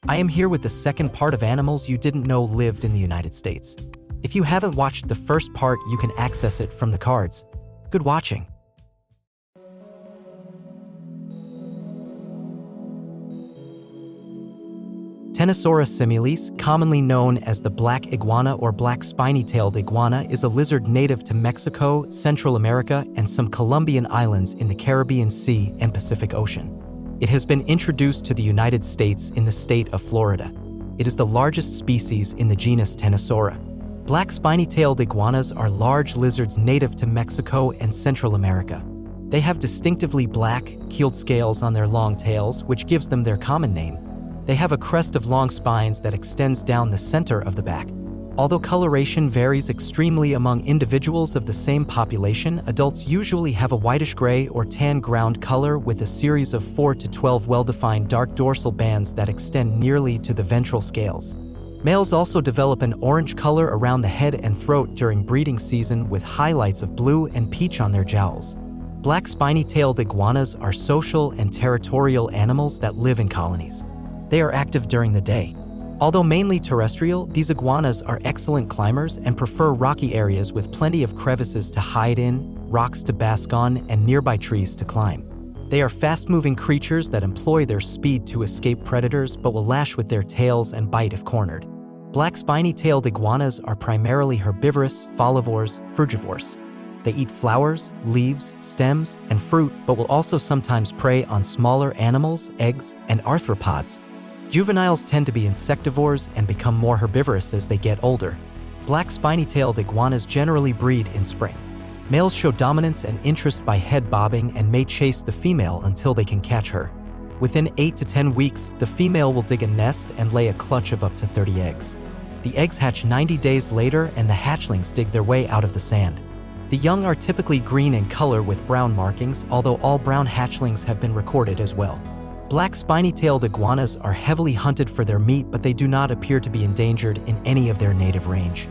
I am here with the second part of animals you didn't know lived in the United States. If you haven't watched the first part, you can access it from the cards. Good watching. Tennosaurus similis, commonly known as the black iguana or black spiny-tailed iguana, is a lizard native to Mexico, Central America, and some Colombian islands in the Caribbean Sea and Pacific Ocean. It has been introduced to the United States in the state of Florida. It is the largest species in the genus Tennosaura. Black spiny-tailed iguanas are large lizards native to Mexico and Central America. They have distinctively black, keeled scales on their long tails, which gives them their common name. They have a crest of long spines that extends down the center of the back. Although coloration varies extremely among individuals of the same population, adults usually have a whitish gray or tan ground color with a series of 4 to 12 well-defined dark dorsal bands that extend nearly to the ventral scales. Males also develop an orange color around the head and throat during breeding season with highlights of blue and peach on their jowls. Black spiny-tailed iguanas are social and territorial animals that live in colonies. They are active during the day. Although mainly terrestrial, these iguanas are excellent climbers and prefer rocky areas with plenty of crevices to hide in, rocks to bask on, and nearby trees to climb. They are fast-moving creatures that employ their speed to escape predators but will lash with their tails and bite if cornered. Black spiny-tailed iguanas are primarily herbivorous, folivores, frugivores. They eat flowers, leaves, stems, and fruit, but will also sometimes prey on smaller animals, eggs, and arthropods. Juveniles tend to be insectivores and become more herbivorous as they get older. Black spiny-tailed iguanas generally breed in spring. Males show dominance and interest by head bobbing and may chase the female until they can catch her. Within 8 to 10 weeks, the female will dig a nest and lay a clutch of up to 30 eggs. The eggs hatch 90 days later and the hatchlings dig their way out of the sand. The young are typically green in color with brown markings, although all brown hatchlings have been recorded as well. Black spiny-tailed iguanas are heavily hunted for their meat, but they do not appear to be endangered in any of their native range.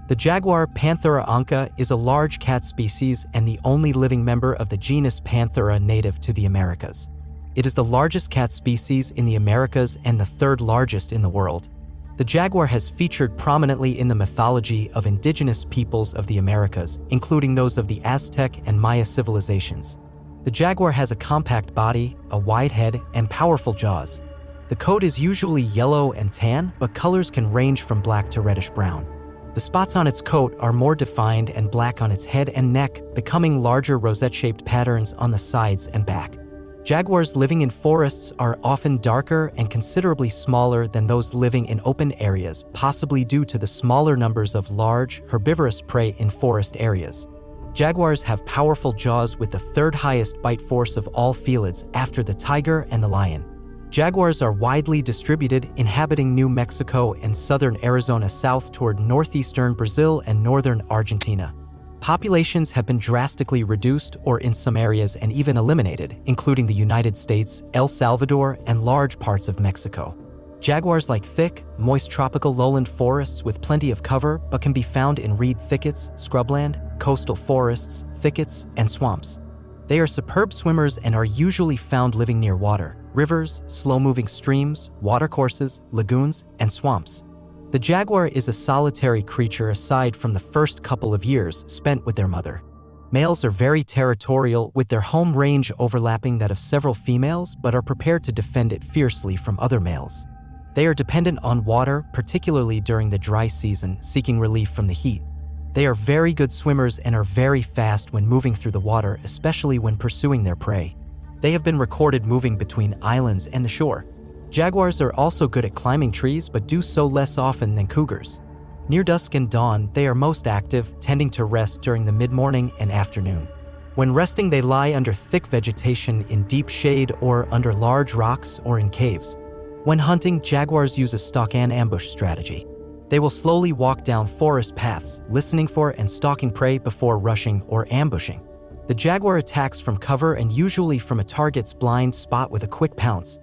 The jaguar Panthera onca is a large cat species and the only living member of the genus Panthera native to the Americas. It is the largest cat species in the Americas and the third largest in the world. The jaguar has featured prominently in the mythology of indigenous peoples of the Americas, including those of the Aztec and Maya civilizations. The jaguar has a compact body, a wide head, and powerful jaws. The coat is usually yellow and tan, but colors can range from black to reddish-brown. The spots on its coat are more defined and black on its head and neck, becoming larger rosette-shaped patterns on the sides and back. Jaguars living in forests are often darker and considerably smaller than those living in open areas, possibly due to the smaller numbers of large, herbivorous prey in forest areas. Jaguars have powerful jaws with the third highest bite force of all felids after the tiger and the lion. Jaguars are widely distributed, inhabiting New Mexico and southern Arizona south toward northeastern Brazil and northern Argentina. Populations have been drastically reduced or in some areas and even eliminated, including the United States, El Salvador, and large parts of Mexico. Jaguars like thick, moist tropical lowland forests with plenty of cover but can be found in reed thickets, scrubland, coastal forests, thickets, and swamps. They are superb swimmers and are usually found living near water, rivers, slow-moving streams, watercourses, lagoons, and swamps. The jaguar is a solitary creature aside from the first couple of years spent with their mother. Males are very territorial, with their home range overlapping that of several females, but are prepared to defend it fiercely from other males. They are dependent on water, particularly during the dry season, seeking relief from the heat. They are very good swimmers and are very fast when moving through the water, especially when pursuing their prey. They have been recorded moving between islands and the shore. Jaguars are also good at climbing trees, but do so less often than cougars. Near dusk and dawn, they are most active, tending to rest during the mid-morning and afternoon. When resting, they lie under thick vegetation in deep shade or under large rocks or in caves. When hunting, jaguars use a stalk and ambush strategy. They will slowly walk down forest paths, listening for and stalking prey before rushing or ambushing. The jaguar attacks from cover and usually from a target's blind spot with a quick pounce.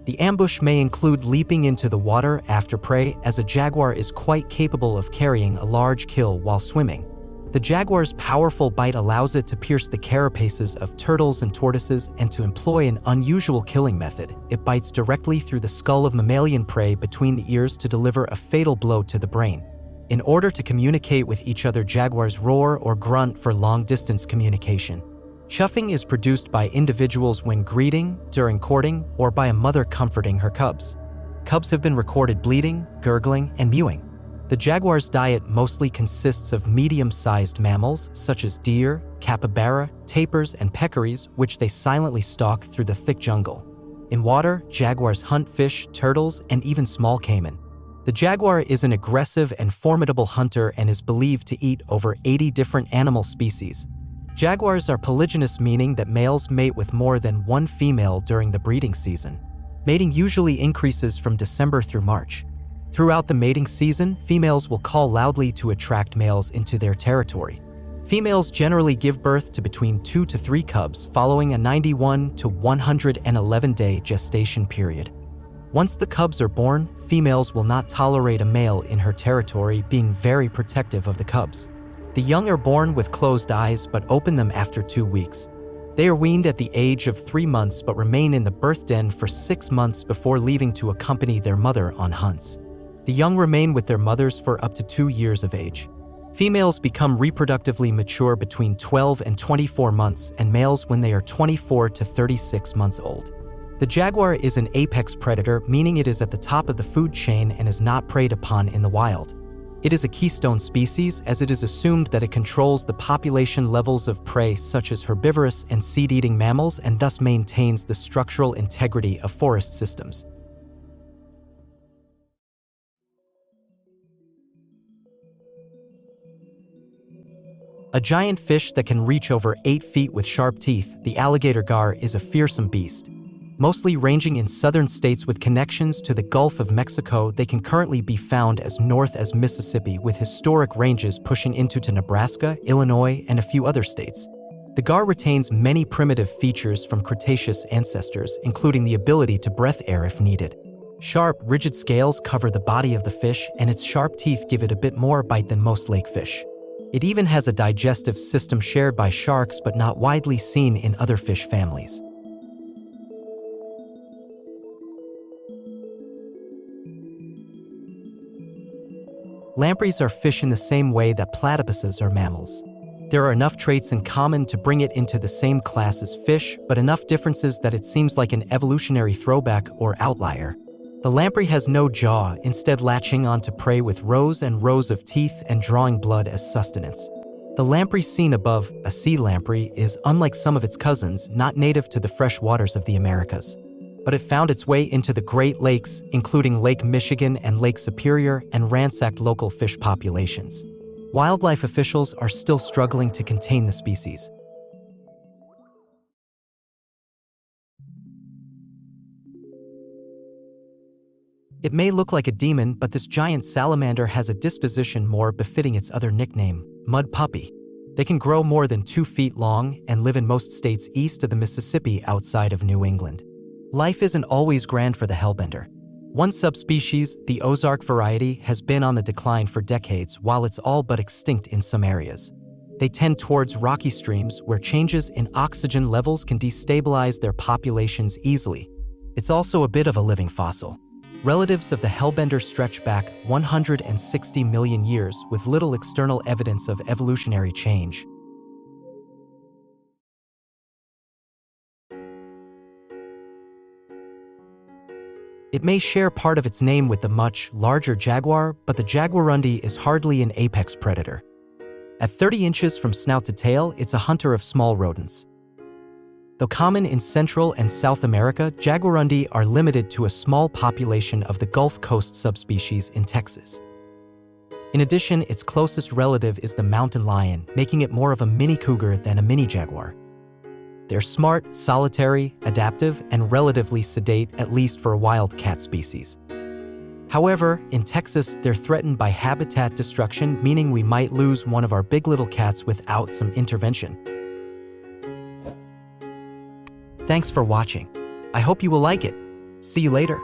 The ambush may include leaping into the water after prey, as a jaguar is quite capable of carrying a large kill while swimming. The jaguar's powerful bite allows it to pierce the carapaces of turtles and tortoises, and to employ an unusual killing method, it bites directly through the skull of mammalian prey between the ears to deliver a fatal blow to the brain. In order to communicate with each other, jaguars roar or grunt for long-distance communication. Chuffing is produced by individuals when greeting, during courting, or by a mother comforting her cubs. Cubs have been recorded bleating, gurgling, and mewing. The jaguar's diet mostly consists of medium-sized mammals such as deer, capybara, tapirs, and peccaries, which they silently stalk through the thick jungle. In water, jaguars hunt fish, turtles, and even small caiman. The jaguar is an aggressive and formidable hunter and is believed to eat over 80 different animal species. Jaguars are polygynous, meaning that males mate with more than one female during the breeding season. Mating usually increases from December through March. Throughout the mating season, females will call loudly to attract males into their territory. Females generally give birth to between 2 to 3 cubs following a 91 to 111-day gestation period. Once the cubs are born, females will not tolerate a male in her territory, being very protective of the cubs. The young are born with closed eyes but open them after 2 weeks. They are weaned at the age of 3 months but remain in the birth den for 6 months before leaving to accompany their mother on hunts. The young remain with their mothers for up to 2 years of age. Females become reproductively mature between 12 and 24 months, and males when they are 24 to 36 months old. The jaguar is an apex predator, meaning it is at the top of the food chain and is not preyed upon in the wild. It is a keystone species, as it is assumed that it controls the population levels of prey such as herbivorous and seed-eating mammals, and thus maintains the structural integrity of forest systems. A giant fish that can reach over 8 feet with sharp teeth, the alligator gar is a fearsome beast. Mostly ranging in southern states with connections to the Gulf of Mexico, they can currently be found as north as Mississippi, with historic ranges pushing into Nebraska, Illinois, and a few other states. The gar retains many primitive features from Cretaceous ancestors, including the ability to breathe air if needed. Sharp, rigid scales cover the body of the fish, and its sharp teeth give it a bit more bite than most lake fish. It even has a digestive system shared by sharks but not widely seen in other fish families. Lampreys are fish in the same way that platypuses are mammals. There are enough traits in common to bring it into the same class as fish, but enough differences that it seems like an evolutionary throwback or outlier. The lamprey has no jaw, instead latching onto prey with rows and rows of teeth and drawing blood as sustenance. The lamprey seen above, a sea lamprey, is, unlike some of its cousins, not native to the fresh waters of the Americas. But it found its way into the Great Lakes, including Lake Michigan and Lake Superior, and ransacked local fish populations. Wildlife officials are still struggling to contain the species. It may look like a demon, but this giant salamander has a disposition more befitting its other nickname, mud puppy. They can grow more than 2 feet long and live in most states east of the Mississippi outside of New England. Life isn't always grand for the hellbender. One subspecies, the Ozark variety, has been on the decline for decades, while it's all but extinct in some areas. They tend towards rocky streams where changes in oxygen levels can destabilize their populations easily. It's also a bit of a living fossil. Relatives of the hellbender stretch back 160 million years with little external evidence of evolutionary change. It may share part of its name with the much larger jaguar, but the Jaguarundi is hardly an apex predator. At 30 inches from snout to tail, it's a hunter of small rodents. Though common in Central and South America, Jaguarundi are limited to a small population of the Gulf Coast subspecies in Texas. In addition, its closest relative is the mountain lion, making it more of a mini cougar than a mini jaguar. They're smart, solitary, adaptive, and relatively sedate, at least for a wild cat species. However, in Texas, they're threatened by habitat destruction, meaning we might lose one of our big little cats without some intervention. Thanks for watching. I hope you will like it. See you later.